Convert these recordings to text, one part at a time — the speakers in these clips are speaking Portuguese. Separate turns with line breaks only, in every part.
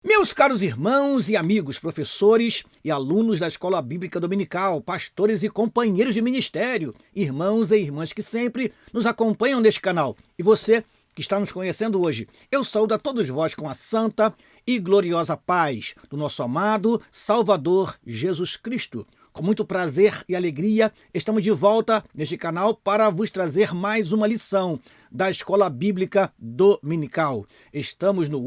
Meus caros irmãos e amigos, professores e alunos da Escola Bíblica Dominical, pastores e companheiros de ministério, irmãos e irmãs que sempre nos acompanham neste canal, e você que está nos conhecendo hoje, eu saúdo a todos vós com a santa e gloriosa paz do nosso amado Salvador Jesus Cristo. Com muito prazer e alegria, estamos de volta neste canal para vos trazer mais uma lição da Escola Bíblica Dominical. Estamos no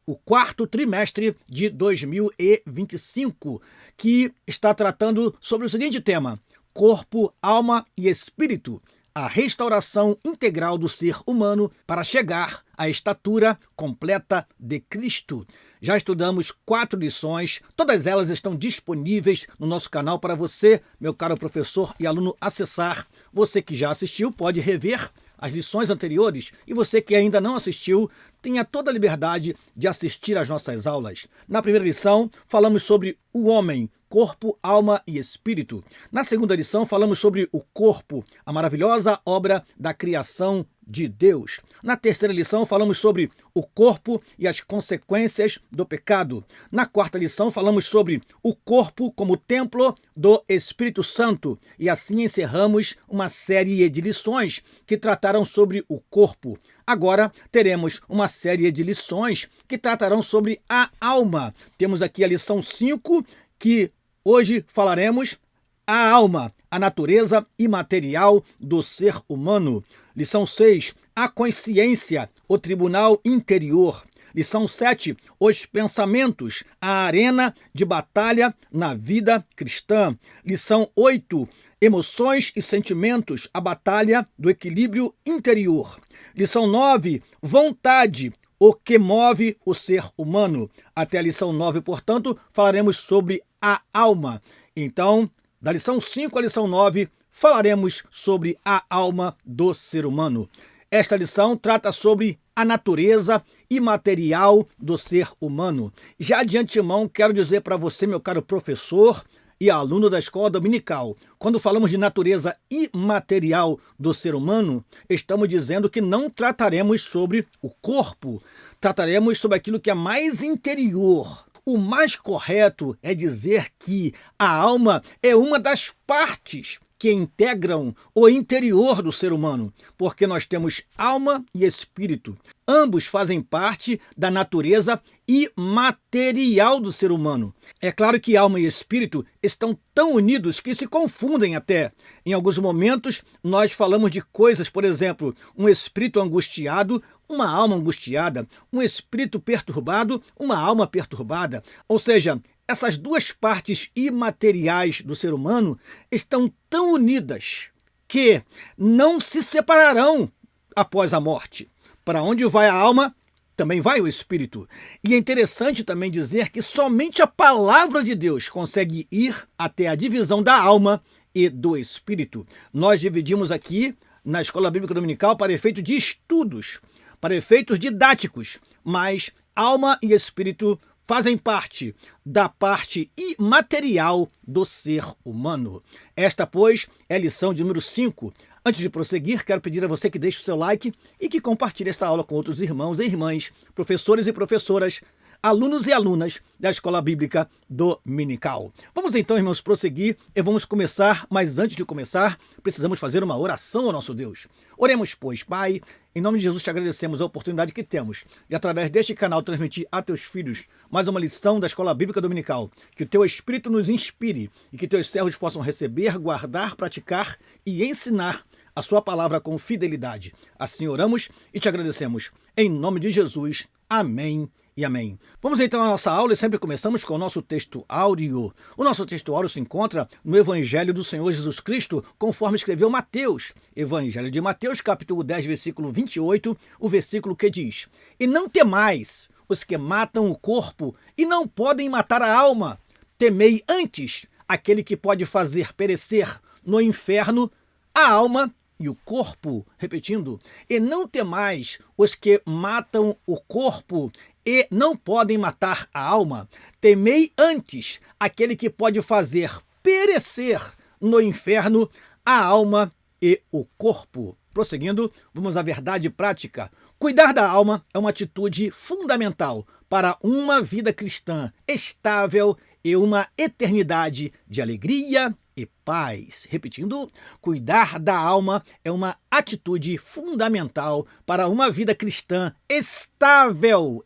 o quarto trimestre de 2025, que está tratando sobre o seguinte tema: corpo, alma e espírito, a restauração integral do ser humano para chegar à estatura completa de Cristo. Já estudamos 4 lições, todas elas estão disponíveis no nosso canal para você, meu caro professor e aluno, acessar. Você que já assistiu pode rever as lições anteriores, e você que ainda não assistiu, tenha toda a liberdade de assistir às nossas aulas. Na primeira lição, falamos sobre o homem, corpo, alma e espírito. Na segunda lição, falamos sobre o corpo, a maravilhosa obra da criação de Deus. Na terceira lição, falamos sobre o corpo e as consequências do pecado. Na quarta lição, falamos sobre o corpo como templo do Espírito Santo. E assim encerramos uma série de lições que trataram sobre o corpo. Agora teremos uma série de lições que tratarão sobre a alma. Temos aqui a lição 5, que hoje falaremos a alma, a natureza imaterial do ser humano. Lição 6, a consciência, o tribunal interior. Lição 7, os pensamentos, a arena de batalha na vida cristã. Lição 8, emoções e sentimentos, a batalha do equilíbrio interior. Lição 9, vontade, o que move o ser humano. Até a lição 9, portanto, falaremos sobre a alma. Então, da lição 5 à lição 9, falaremos sobre a alma do ser humano. Esta lição trata sobre a natureza imaterial do ser humano. Já de antemão, quero dizer para você, meu caro professor e aluno da Escola Dominical, quando falamos de natureza imaterial do ser humano, estamos dizendo que não trataremos sobre o corpo, trataremos sobre aquilo que é mais interior. O mais correto é dizer que a alma é uma das partes que integram o interior do ser humano, porque nós temos alma e espírito. Ambos fazem parte da natureza imaterial do ser humano. É claro que alma e espírito estão tão unidos que se confundem até. Em alguns momentos, nós falamos de coisas, por exemplo, um espírito angustiado, uma alma angustiada, um espírito perturbado, uma alma perturbada. Ou seja, essas duas partes imateriais do ser humano estão tão unidas que não se separarão após a morte. Para onde vai a alma, também vai o espírito. E é interessante também dizer que somente a palavra de Deus consegue ir até a divisão da alma e do espírito. Nós dividimos aqui na Escola Bíblica Dominical para efeito de estudos, para efeitos didáticos, mas alma e espírito fazem parte da parte imaterial do ser humano. Esta, pois, é a lição de número 5. Antes de prosseguir, quero pedir a você que deixe o seu like e que compartilhe esta aula com outros irmãos e irmãs, professores e professoras, alunos e alunas da Escola Bíblica Dominical. Vamos então, irmãos, prosseguir e vamos começar, mas antes de começar, precisamos fazer uma oração ao nosso Deus. Oremos, pois, Pai, em nome de Jesus te agradecemos a oportunidade que temos de, através deste canal, transmitir a teus filhos mais uma lição da Escola Bíblica Dominical. Que o teu Espírito nos inspire e que teus servos possam receber, guardar, praticar e ensinar a sua palavra com fidelidade. Assim oramos e te agradecemos. Em nome de Jesus. Amém e amém. Vamos então à nossa aula e sempre começamos com o nosso texto áudio. O nosso texto áudio se encontra no Evangelho do Senhor Jesus Cristo, conforme escreveu Mateus. Evangelho de Mateus, capítulo 10, versículo 28, o versículo que diz: E não temais os que matam o corpo e não podem matar a alma. Temei antes aquele que pode fazer perecer no inferno a alma e o corpo. Repetindo: e não temais os que matam o corpo e não podem matar a alma. Temei antes aquele que pode fazer perecer no inferno a alma e o corpo. Prosseguindo, vamos à verdade prática. Cuidar da alma é uma atitude fundamental para uma vida cristã estável e uma eternidade de alegria e paz. Repetindo, cuidar da alma é uma atitude fundamental para uma vida cristã estável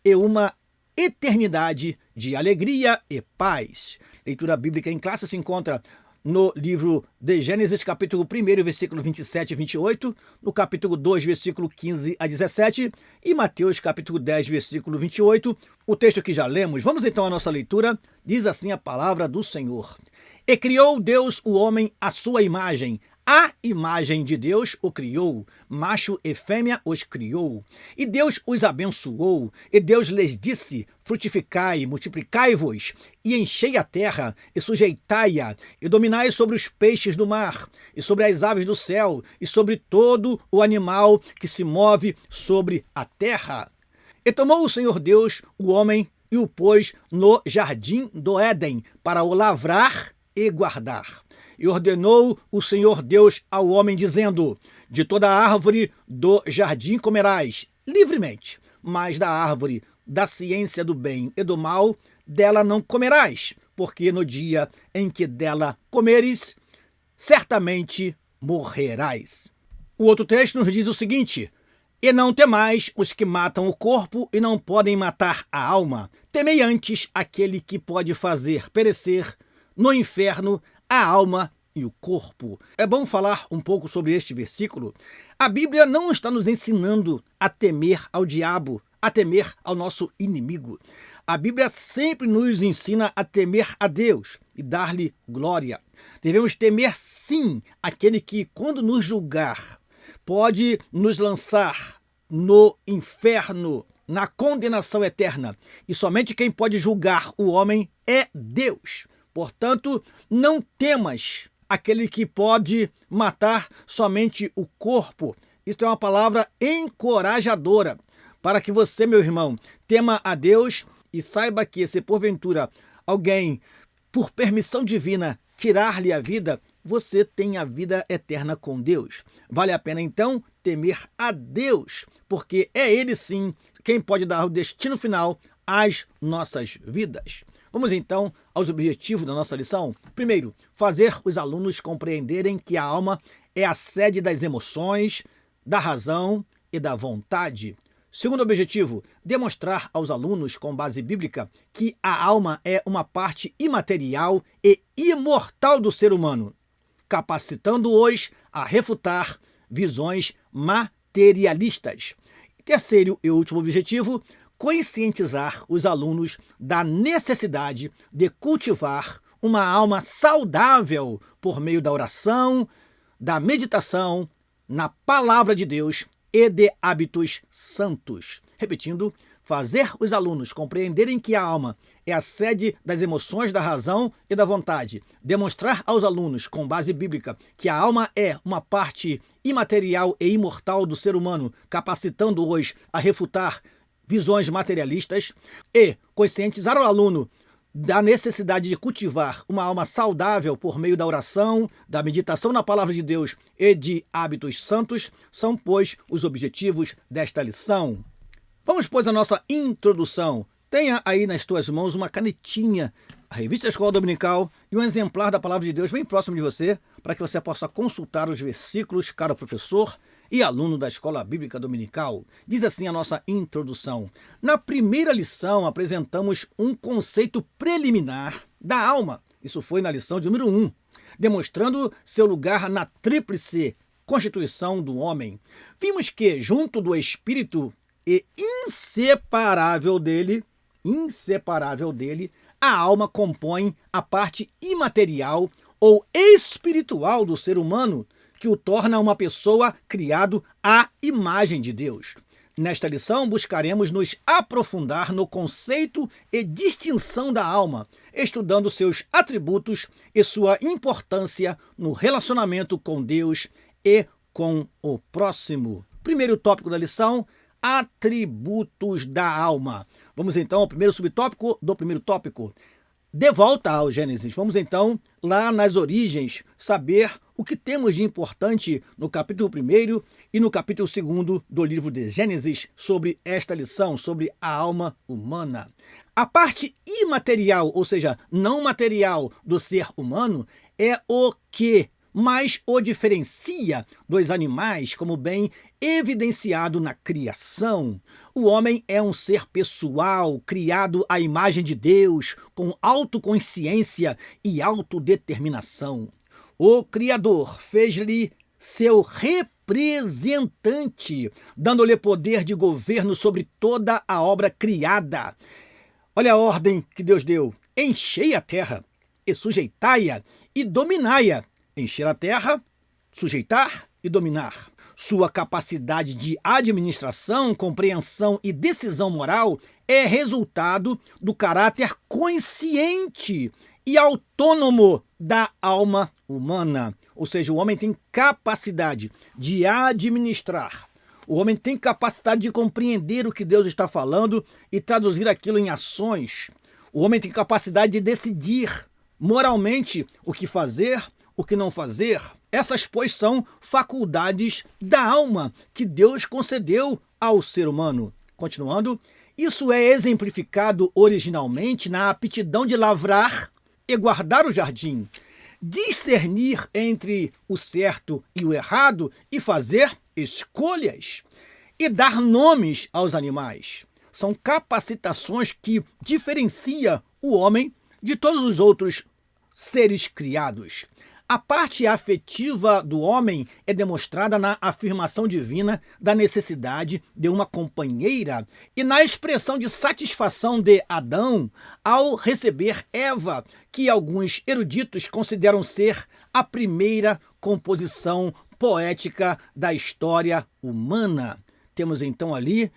e uma eternidade de alegria e paz. Leitura bíblica em classe se encontra no livro de Gênesis, capítulo 1, versículo 27 e 28, no capítulo 2, versículo 15 a 17 e Mateus, capítulo 10, versículo 28, o texto que já lemos. Vamos então à nossa leitura. Diz assim a palavra do Senhor. E criou Deus o homem à sua imagem. A imagem de Deus o criou, macho e fêmea os criou. E Deus os abençoou, e Deus lhes disse, frutificai, multiplicai-vos, e enchei a terra, e sujeitai-a, e dominai sobre os peixes do mar, e sobre as aves do céu, e sobre todo o animal que se move sobre a terra. E tomou o Senhor Deus o homem, e o pôs no jardim do Éden, para o lavrar e guardar. E ordenou o Senhor Deus ao homem, dizendo, de toda árvore do jardim comerás livremente, mas da árvore da ciência do bem e do mal, dela não comerás, porque no dia em que dela comeres, certamente morrerás. O outro texto nos diz o seguinte, e não temais os que matam o corpo e não podem matar a alma, temei antes aquele que pode fazer perecer no inferno a alma e o corpo. É bom falar um pouco sobre este versículo. A Bíblia não está nos ensinando a temer ao diabo, a temer ao nosso inimigo. A Bíblia sempre nos ensina a temer a Deus e dar-lhe glória. Devemos temer, sim, aquele que, quando nos julgar, pode nos lançar no inferno, na condenação eterna. E somente quem pode julgar o homem é Deus. Portanto, não temas aquele que pode matar somente o corpo. Isso é uma palavra encorajadora para que você, meu irmão, tema a Deus e saiba que se porventura alguém, por permissão divina, tirar-lhe a vida, você tem a vida eterna com Deus. Vale a pena, então, temer a Deus, porque é Ele, sim, quem pode dar o destino final às nossas vidas. Vamos então aos objetivos da nossa lição. Primeiro, fazer os alunos compreenderem que a alma é a sede das emoções, da razão e da vontade. Segundo objetivo, demonstrar aos alunos, com base bíblica, que a alma é uma parte imaterial e imortal do ser humano, capacitando-os a refutar visões materialistas. Terceiro e último objetivo, conscientizar os alunos da necessidade de cultivar uma alma saudável por meio da oração, da meditação, na palavra de Deus e de hábitos santos. Repetindo, fazer os alunos compreenderem que a alma é a sede das emoções, da razão e da vontade. Demonstrar aos alunos, com base bíblica, que a alma é uma parte imaterial e imortal do ser humano, capacitando-os a refutar visões materialistas e conscientizar o aluno da necessidade de cultivar uma alma saudável por meio da oração, da meditação na palavra de Deus e de hábitos santos, são, pois, os objetivos desta lição. Vamos, pois, à nossa introdução. Tenha aí nas tuas mãos uma canetinha, a revista Escola Dominical e um exemplar da palavra de Deus bem próximo de você, para que você possa consultar os versículos, caro professor e aluno da Escola Bíblica Dominical. Diz assim a nossa introdução. Na primeira lição, apresentamos um conceito preliminar da alma. Isso foi na lição de número 1, demonstrando seu lugar na tríplice constituição do homem. Vimos que, junto do espírito e inseparável dele, a alma compõe a parte imaterial ou espiritual do ser humano, que o torna uma pessoa criado à imagem de Deus. Nesta lição, buscaremos nos aprofundar no conceito e distinção da alma, estudando seus atributos e sua importância no relacionamento com Deus e com o próximo. Primeiro tópico da lição, atributos da alma. Vamos então ao primeiro subtópico do primeiro tópico. De volta ao Gênesis. Vamos então lá nas origens saber o que temos de importante no capítulo 1º e no capítulo 2º do livro de Gênesis sobre esta lição, sobre a alma humana. A parte imaterial, ou seja, não material do ser humano, é o que mais o diferencia dos animais, como bem evidenciado na criação. O homem é um ser pessoal, criado à imagem de Deus, com autoconsciência e autodeterminação. O Criador fez-lhe seu representante, dando-lhe poder de governo sobre toda a obra criada. Olha a ordem que Deus deu: enchei a terra e sujeitai-a e dominai-a. Encher a terra, sujeitar e dominar. Sua capacidade de administração, compreensão e decisão moral é resultado do caráter consciente e autônomo da alma humana. Ou seja, o homem tem capacidade de administrar. O homem tem capacidade de compreender o que Deus está falando e traduzir aquilo em ações. O homem tem capacidade de decidir moralmente o que fazer, o que não fazer. Essas, pois, são faculdades da alma que Deus concedeu ao ser humano. Continuando, isso é exemplificado originalmente na aptidão de lavrar e guardar o jardim, discernir entre o certo e o errado e fazer escolhas e dar nomes aos animais. São capacitações que diferenciam o homem de todos os outros seres criados. A parte afetiva do homem é demonstrada na afirmação divina da necessidade de uma companheira e na expressão de satisfação de Adão ao receber Eva, que alguns eruditos consideram ser a primeira composição poética da história humana. Temos então ali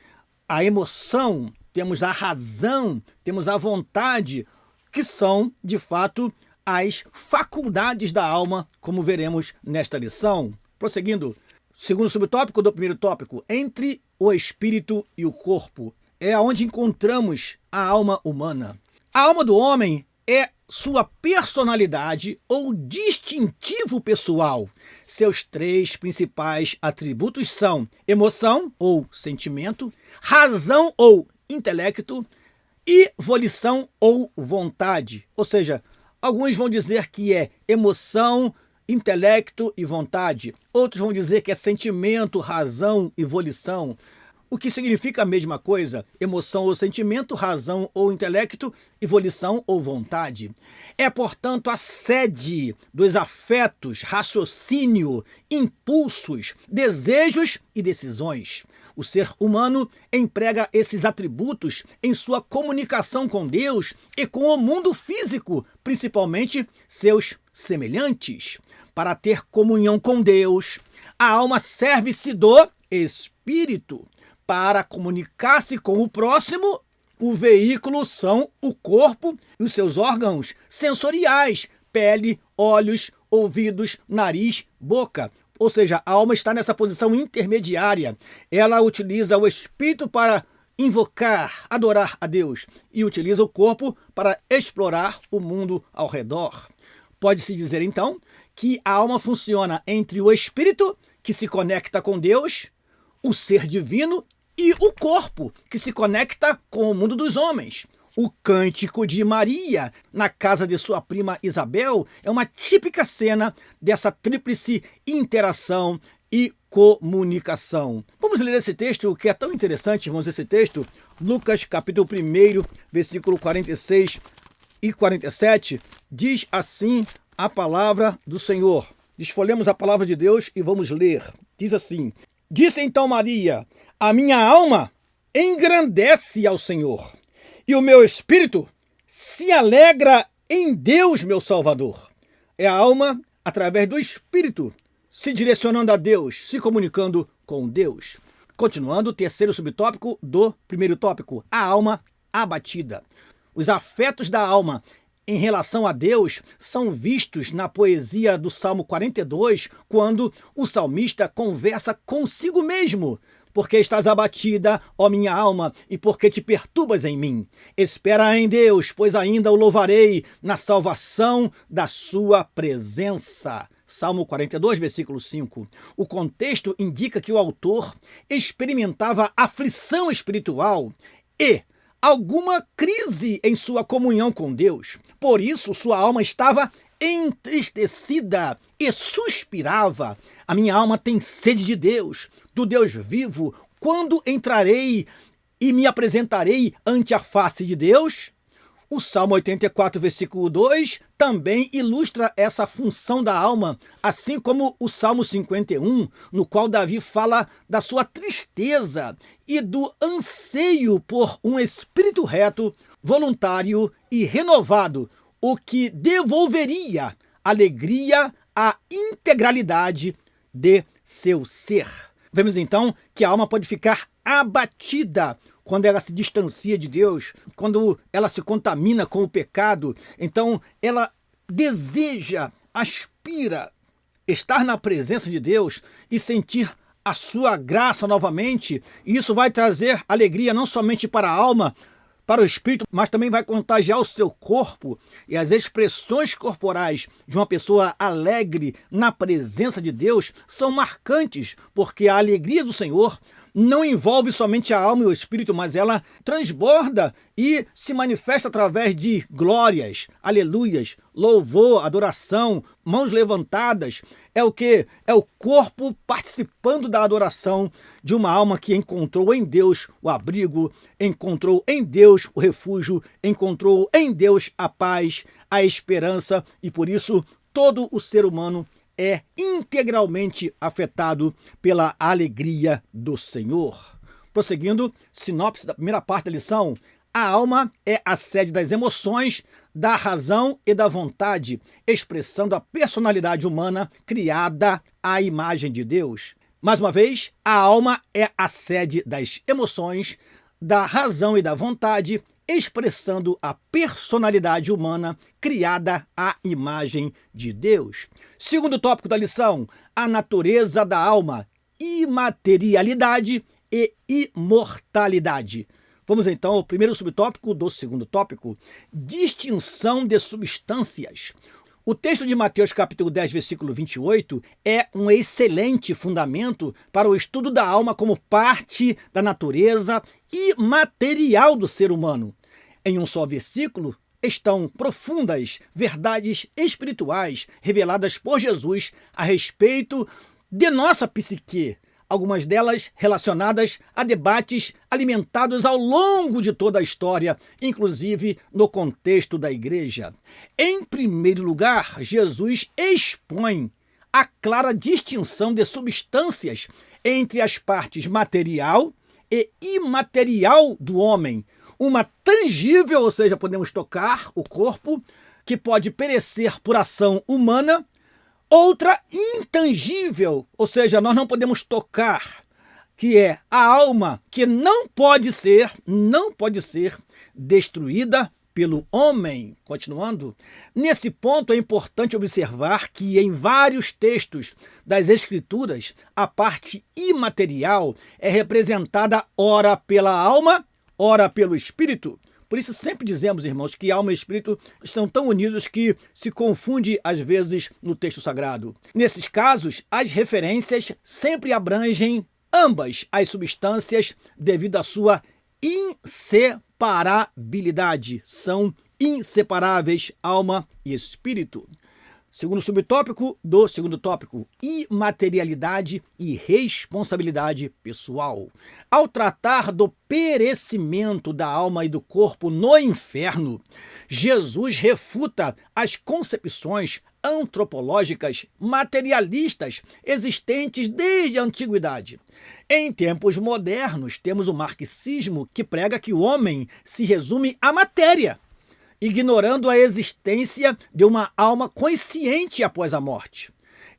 a emoção, temos a razão, temos a vontade, que são, de fato, as faculdades da alma, como veremos nesta lição. Prosseguindo, segundo subtópico do primeiro tópico, entre o espírito e o corpo, é onde encontramos a alma humana. A alma do homem é sua personalidade ou distintivo pessoal. Seus três principais atributos são emoção ou sentimento, razão ou intelecto e volição ou vontade. Ou seja, alguns vão dizer que é emoção, intelecto e vontade. Outros vão dizer que é sentimento, razão e volição. O que significa a mesma coisa: emoção ou sentimento, razão ou intelecto e volição ou vontade. É, portanto, a sede dos afetos, raciocínio, impulsos, desejos e decisões. O ser humano emprega esses atributos em sua comunicação com Deus e com o mundo físico, principalmente seus semelhantes. Para ter comunhão com Deus, a alma serve-se do espírito. Para comunicar-se com o próximo, o veículo são o corpo e os seus órgãos sensoriais, pele, olhos, ouvidos, nariz, boca. Ou seja, a alma está nessa posição intermediária. Ela utiliza o espírito para invocar, adorar a Deus e utiliza o corpo para explorar o mundo ao redor. Pode-se dizer, então, que a alma funciona entre o espírito, que se conecta com Deus, o ser divino, e o corpo, que se conecta com o mundo dos homens. O cântico de Maria, na casa de sua prima Isabel, é uma típica cena dessa tríplice interação e comunicação. Vamos ler esse texto, que é tão interessante, irmãos, esse texto. Lucas, capítulo 1, versículo 46 e 47, diz assim a palavra do Senhor. Desfolhemos a palavra de Deus e vamos ler. Diz assim: disse então Maria: a minha alma engrandece ao Senhor, e o meu espírito se alegra em Deus, meu Salvador. É a alma, através do espírito, se direcionando a Deus, se comunicando com Deus. Continuando, o terceiro subtópico do primeiro tópico, a alma abatida. Os afetos da alma em relação a Deus são vistos na poesia do Salmo 42, quando o salmista conversa consigo mesmo. Porque estás abatida, ó minha alma, e porque te perturbas em mim. Espera em Deus, pois ainda o louvarei na salvação da sua presença. Salmo 42, versículo 5. O contexto indica que o autor experimentava aflição espiritual e alguma crise em sua comunhão com Deus. Por isso, sua alma estava entristecida e suspirava. A minha alma tem sede de Deus, do Deus vivo. Quando entrarei e me apresentarei ante a face de Deus? O Salmo 84, versículo 2, também ilustra essa função da alma, assim como o Salmo 51, no qual Davi fala da sua tristeza e do anseio por um espírito reto, voluntário e renovado, o que devolveria alegria à integralidade de seu ser. Vemos então que a alma pode ficar abatida quando ela se distancia de Deus, quando ela se contamina com o pecado. Então ela deseja, aspira estar na presença de Deus e sentir a sua graça novamente. E isso vai trazer alegria não somente para a alma, para o espírito, mas também vai contagiar o seu corpo. E as expressões corporais de uma pessoa alegre na presença de Deus são marcantes, porque a alegria do Senhor não envolve somente a alma e o espírito, mas ela transborda e se manifesta através de glórias, aleluias, louvor, adoração, mãos levantadas. É o que? É o corpo participando da adoração de uma alma que encontrou em Deus o abrigo, encontrou em Deus o refúgio, encontrou em Deus a paz, a esperança, e por isso todo o ser humano é integralmente afetado pela alegria do Senhor. Prosseguindo, sinopse da primeira parte da lição: a alma é a sede das emoções, da razão e da vontade, expressando a personalidade humana criada à imagem de Deus. Mais uma vez, a alma é a sede das emoções, da razão e da vontade, expressando a personalidade humana criada à imagem de Deus. Segundo tópico da lição, a natureza da alma, imaterialidade e imortalidade. Vamos então ao primeiro subtópico do segundo tópico, distinção de substâncias. O texto de Mateus capítulo 10, versículo 28 é um excelente fundamento para o estudo da alma como parte da natureza imaterial do ser humano. Em um só versículo estão profundas verdades espirituais reveladas por Jesus a respeito de nossa psique, algumas delas relacionadas a debates alimentados ao longo de toda a história, inclusive no contexto da igreja. Em primeiro lugar, Jesus expõe a clara distinção de substâncias entre as partes material e imaterial do homem. Uma tangível, ou seja, podemos tocar o corpo, que pode perecer por ação humana. Outra intangível, ou seja, nós não podemos tocar, que é a alma, que não pode ser destruída pelo homem. Continuando, nesse ponto é importante observar que em vários textos das Escrituras, a parte imaterial é representada ora pela alma, ora pelo espírito. Por isso sempre dizemos, irmãos, que alma e espírito estão tão unidos que se confunde às vezes no texto sagrado. Nesses casos, as referências sempre abrangem ambas as substâncias devido à sua inseparabilidade. São inseparáveis alma e espírito. Segundo subtópico do segundo tópico, imaterialidade e responsabilidade pessoal. Ao tratar do perecimento da alma e do corpo no inferno, Jesus refuta as concepções antropológicas materialistas existentes desde a antiguidade. Em tempos modernos, temos o marxismo, que prega que o homem se resume à matéria, ignorando a existência de uma alma consciente após a morte.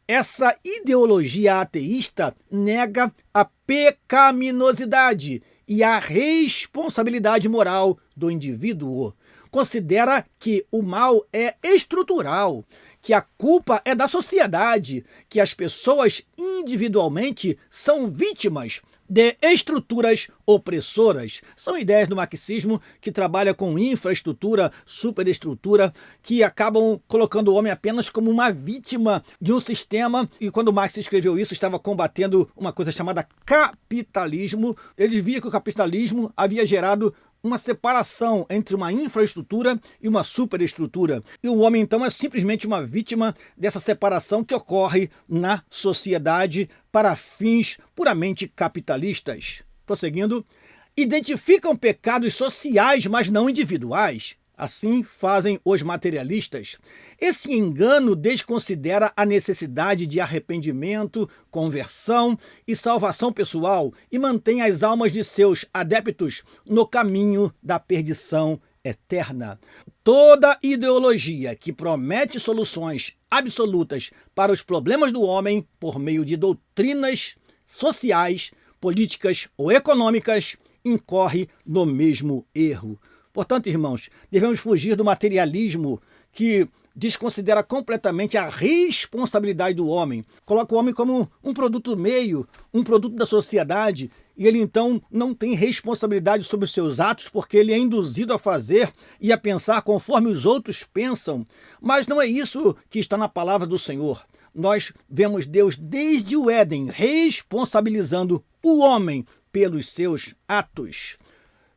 Essa ideologia ateísta nega a pecaminosidade e a responsabilidade moral do indivíduo. Considera que o mal é estrutural, que a culpa é da sociedade, que as pessoas individualmente são vítimas de estruturas opressoras. São ideias do marxismo que trabalha com infraestrutura, superestrutura, que acabam colocando o homem apenas como uma vítima de um sistema. E quando Marx escreveu isso, estava combatendo uma coisa chamada capitalismo. Ele via que o capitalismo havia gerado uma separação entre uma infraestrutura e uma superestrutura. E o homem, então, é simplesmente uma vítima dessa separação que ocorre na sociedade para fins puramente capitalistas. Prosseguindo, identificam pecados sociais, mas não individuais. Assim fazem os materialistas. Esse engano desconsidera a necessidade de arrependimento, conversão e salvação pessoal e mantém as almas de seus adeptos no caminho da perdição eterna. Toda ideologia que promete soluções absolutas para os problemas do homem por meio de doutrinas sociais, políticas ou econômicas incorre no mesmo erro. Portanto, irmãos, devemos fugir do materialismo que desconsidera completamente a responsabilidade do homem. Coloca o homem como um produto do meio, um produto da sociedade, e ele então não tem responsabilidade sobre os seus atos porque ele é induzido a fazer e a pensar conforme os outros pensam. Mas não é isso que está na palavra do Senhor. Nós vemos Deus desde o Éden responsabilizando o homem pelos seus atos.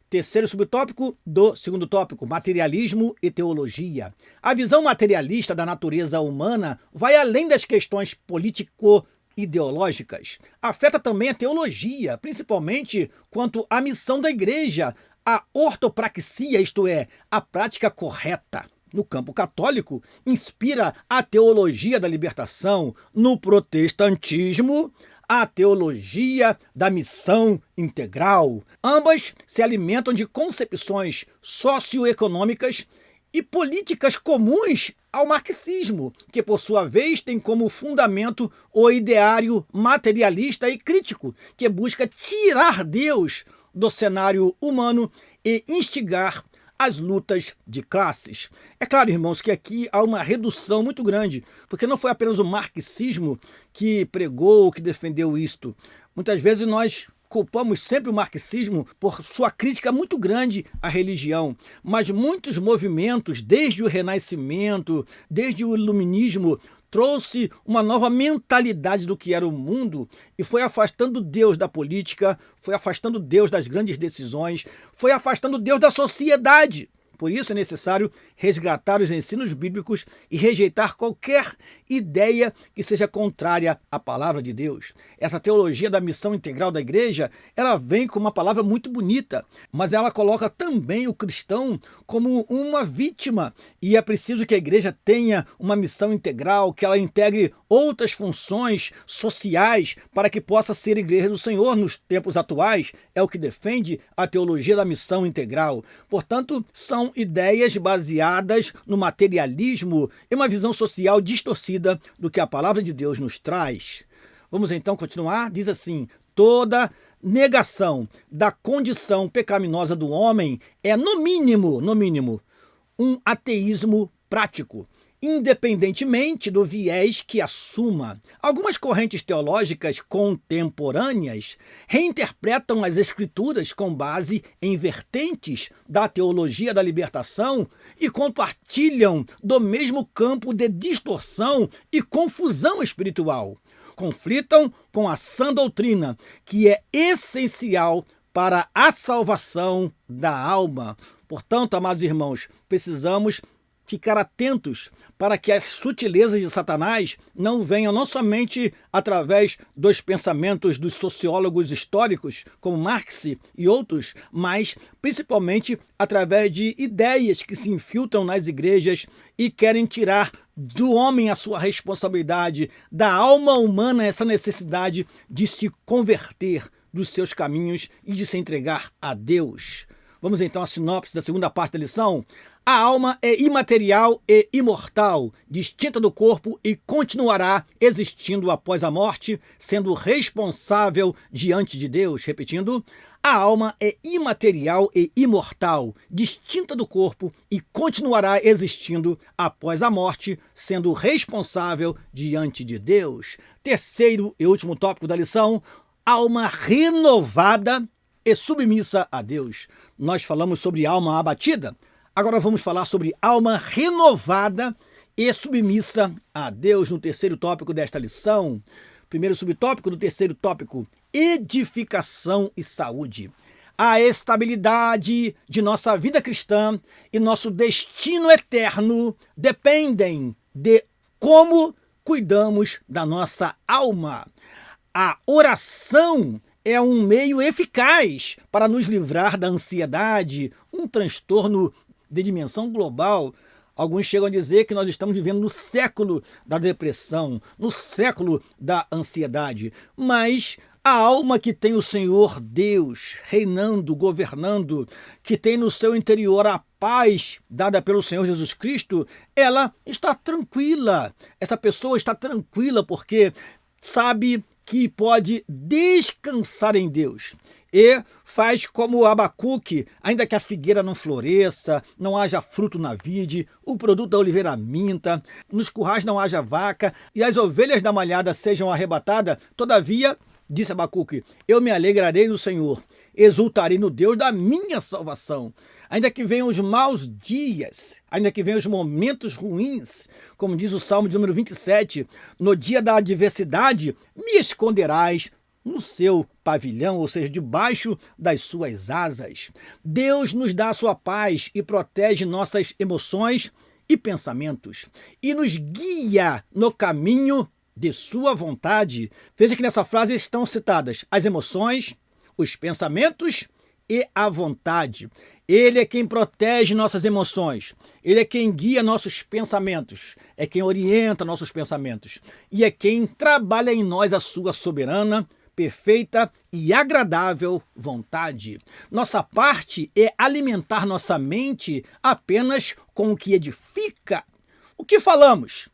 Terceiro subtópico do segundo tópico, materialismo e teologia. A visão materialista da natureza humana vai além das questões político-ideológicas. Afeta também a teologia, principalmente quanto à missão da igreja, a ortopraxia, isto é, a prática correta. No campo católico, inspira a teologia da libertação. No protestantismo, a teologia da missão integral. Ambas se alimentam de concepções socioeconômicas e políticas comuns ao marxismo, que por sua vez tem como fundamento o ideário materialista e crítico, que busca tirar Deus do cenário humano e instigar as lutas de classes. É claro, irmãos, que aqui há uma redução muito grande, porque não foi apenas o marxismo que pregou, que defendeu isto. Muitas vezes nós culpamos sempre o marxismo por sua crítica muito grande à religião, mas muitos movimentos, desde o Renascimento, desde o Iluminismo, trouxe uma nova mentalidade do que era o mundo e foi afastando Deus da política, foi afastando Deus das grandes decisões, foi afastando Deus da sociedade. Por isso é necessário resgatar os ensinos bíblicos e rejeitar qualquer ideia que seja contrária à palavra de Deus. Essa teologia da missão integral da igreja, ela vem com uma palavra muito bonita, mas ela coloca também o cristão como uma vítima. E é preciso que a igreja tenha uma missão integral, que ela integre outras funções sociais para que possa ser igreja do Senhor nos tempos atuais. É o que defende a teologia da missão integral. Portanto, são ideias baseadas no materialismo e uma visão social distorcida do que a palavra de Deus nos traz. Vamos então continuar? Diz assim: toda negação da condição pecaminosa do homem é, no mínimo, um ateísmo prático, independentemente do viés que assuma. Algumas correntes teológicas contemporâneas reinterpretam as Escrituras com base em vertentes da teologia da libertação e compartilham do mesmo campo de distorção e confusão espiritual. Conflitam com a sã doutrina, que é essencial para a salvação da alma. Portanto, amados irmãos, precisamos ficar atentos para que as sutilezas de Satanás não venham não somente através dos pensamentos dos sociólogos históricos, como Marx e outros, mas principalmente através de ideias que se infiltram nas igrejas e querem tirar do homem a sua responsabilidade, da alma humana essa necessidade de se converter dos seus caminhos e de se entregar a Deus. Vamos então à sinopse da segunda parte da lição. A alma é imaterial e imortal, distinta do corpo e continuará existindo após a morte, sendo responsável diante de Deus. Repetindo, a alma é imaterial e imortal, distinta do corpo e continuará existindo após a morte, sendo responsável diante de Deus. Terceiro e último tópico da lição: alma renovada e submissa a Deus. Nós falamos sobre alma abatida, agora vamos falar sobre alma renovada e submissa a Deus no terceiro tópico desta lição. Primeiro subtópico do terceiro tópico, edificação e saúde. A estabilidade de nossa vida cristã e nosso destino eterno dependem de como cuidamos da nossa alma. A oração é um meio eficaz para nos livrar da ansiedade, um transtorno de dimensão global. Alguns chegam a dizer que nós estamos vivendo no século da depressão, no século da ansiedade. Mas a alma que tem o Senhor Deus reinando, governando, que tem no seu interior a paz dada pelo Senhor Jesus Cristo, ela está tranquila. Essa pessoa está tranquila porque sabe que pode descansar em Deus. E faz como Abacuque, ainda que a figueira não floresça, não haja fruto na vide, o produto da oliveira minta, nos currais não haja vaca, e as ovelhas da malhada sejam arrebatadas, todavia, disse Abacuque, eu me alegrarei no Senhor, exultarei no Deus da minha salvação. Ainda que venham os maus dias, ainda que venham os momentos ruins, como diz o Salmo de número 27, no dia da adversidade, me esconderás no seu pavilhão, ou seja, debaixo das suas asas. Deus nos dá a sua paz e protege nossas emoções e pensamentos, e nos guia no caminho de sua vontade. Veja que nessa frase estão citadas as emoções, os pensamentos e a vontade. Ele é quem protege nossas emoções, ele é quem guia nossos pensamentos, é quem orienta nossos pensamentos e é quem trabalha em nós a sua soberana, perfeita e agradável vontade. Nossa parte é alimentar nossa mente apenas com o que edifica. O que falamos?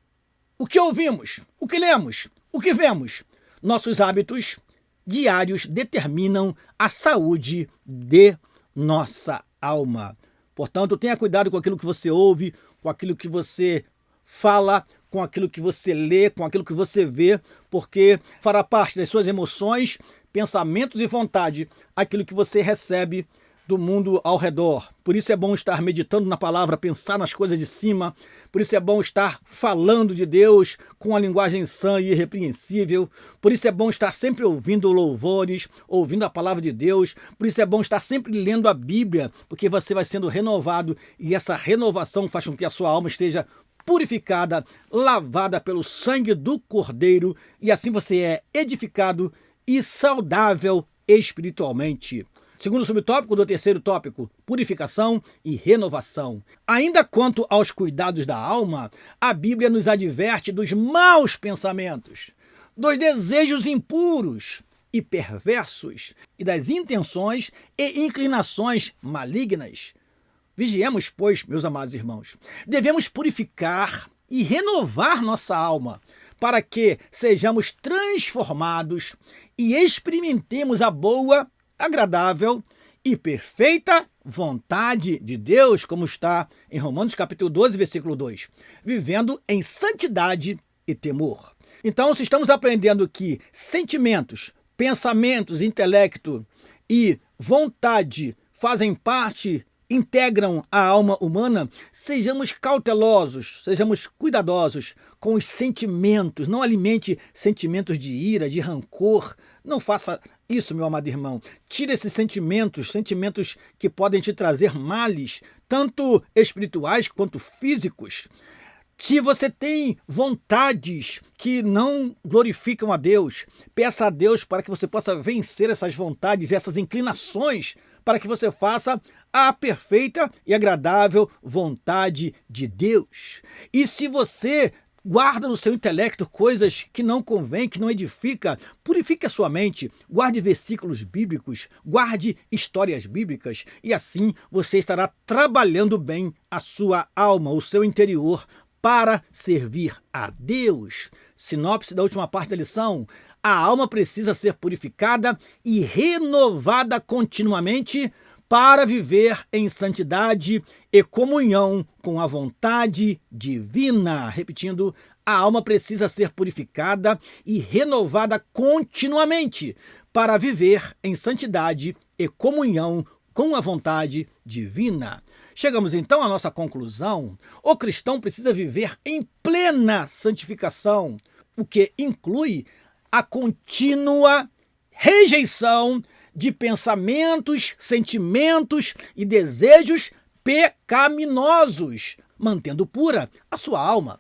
O que ouvimos? O que lemos? O que vemos? Nossos hábitos diários determinam a saúde de nossa alma. Portanto, tenha cuidado com aquilo que você ouve, com aquilo que você fala, com aquilo que você lê, com aquilo que você vê, porque fará parte das suas emoções, pensamentos e vontade aquilo que você recebe do mundo ao redor. Por isso é bom estar meditando na palavra, pensar nas coisas de cima. Por isso é bom estar falando de Deus com a linguagem sã e irrepreensível. Por isso é bom estar sempre ouvindo louvores, ouvindo a palavra de Deus. Por isso é bom estar sempre lendo a Bíblia, porque você vai sendo renovado e essa renovação faz com que a sua alma esteja purificada, lavada pelo sangue do Cordeiro, e assim você é edificado e saudável espiritualmente. Segundo subtópico do terceiro tópico, purificação e renovação. Ainda quanto aos cuidados da alma, a Bíblia nos adverte dos maus pensamentos, dos desejos impuros e perversos e das intenções e inclinações malignas. Vigiemos, pois, meus amados irmãos, devemos purificar e renovar nossa alma para que sejamos transformados e experimentemos a boa, agradável e perfeita vontade de Deus, como está em Romanos capítulo 12, versículo 2, vivendo em santidade e temor. Então, se estamos aprendendo que sentimentos, pensamentos, intelecto e vontade fazem parte, integram a alma humana, sejamos cautelosos, sejamos cuidadosos com os sentimentos, não alimente sentimentos de ira, de rancor, não faça isso, meu amado irmão. Tire esses sentimentos que podem te trazer males, tanto espirituais quanto físicos. Se você tem vontades que não glorificam a Deus, peça a Deus para que você possa vencer essas vontades, essas inclinações, para que você faça a perfeita e agradável vontade de Deus. E se você guarda no seu intelecto coisas que não convém, que não edifica, purifique a sua mente, guarde versículos bíblicos, guarde histórias bíblicas, e assim você estará trabalhando bem a sua alma, o seu interior, para servir a Deus. Sinopse da última parte da lição: a alma precisa ser purificada e renovada continuamente para viver em santidade e comunhão com a vontade divina. Repetindo, A alma precisa ser purificada e renovada continuamente para viver em santidade e comunhão com a vontade divina. Chegamos então à nossa conclusão. O cristão precisa viver em plena santificação, o que inclui a contínua rejeição de pensamentos, sentimentos e desejos pecaminosos, mantendo pura a sua alma.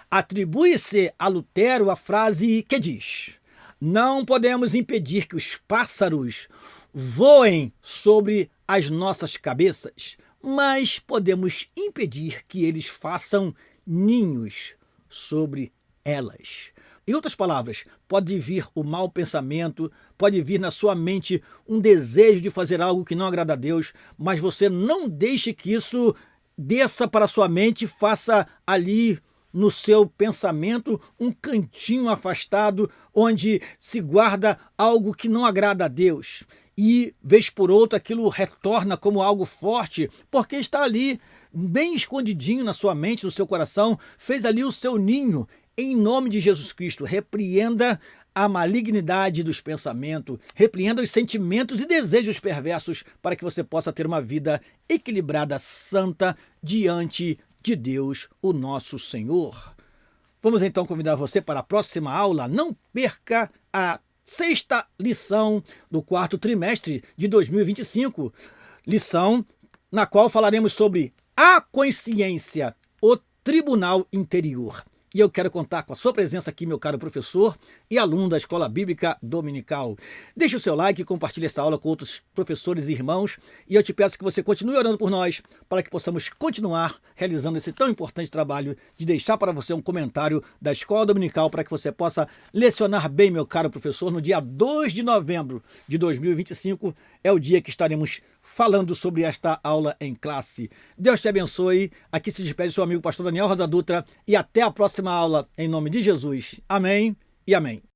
Atribui-se a Lutero a frase que diz: não podemos impedir que os pássaros voem sobre as nossas cabeças, mas podemos impedir que eles façam ninhos sobre elas. Em outras palavras, pode vir o mau pensamento, pode vir na sua mente um desejo de fazer algo que não agrada a Deus, mas você não deixe que isso desça para a sua mente, faça ali no seu pensamento um cantinho afastado onde se guarda algo que não agrada a Deus. E, vez por outra, aquilo retorna como algo forte, porque está ali, bem escondidinho na sua mente, no seu coração, fez ali o seu ninho. Em nome de Jesus Cristo, repreenda a malignidade dos pensamentos, repreenda os sentimentos e desejos perversos para que você possa ter uma vida equilibrada, santa, diante de Deus, o nosso Senhor. Vamos então convidar você para a próxima aula. Não perca a 6ª lição do 4º trimestre de 2025, lição na qual falaremos sobre a consciência, o tribunal interior. E eu quero contar com a sua presença aqui, meu caro professor e aluno da Escola Bíblica Dominical. Deixe o seu like e compartilhe essa aula com outros professores e irmãos. E eu te peço que você continue orando por nós, para que possamos continuar realizando esse tão importante trabalho de deixar para você um comentário da Escola Dominical, para que você possa lecionar bem, meu caro professor. No dia 2 de novembro de 2025 é o dia que estaremos falando sobre esta aula em classe. Deus te abençoe. Aqui se despede seu amigo pastor Daniel Rosa Dutra e até a próxima aula em nome de Jesus. Amém e amém.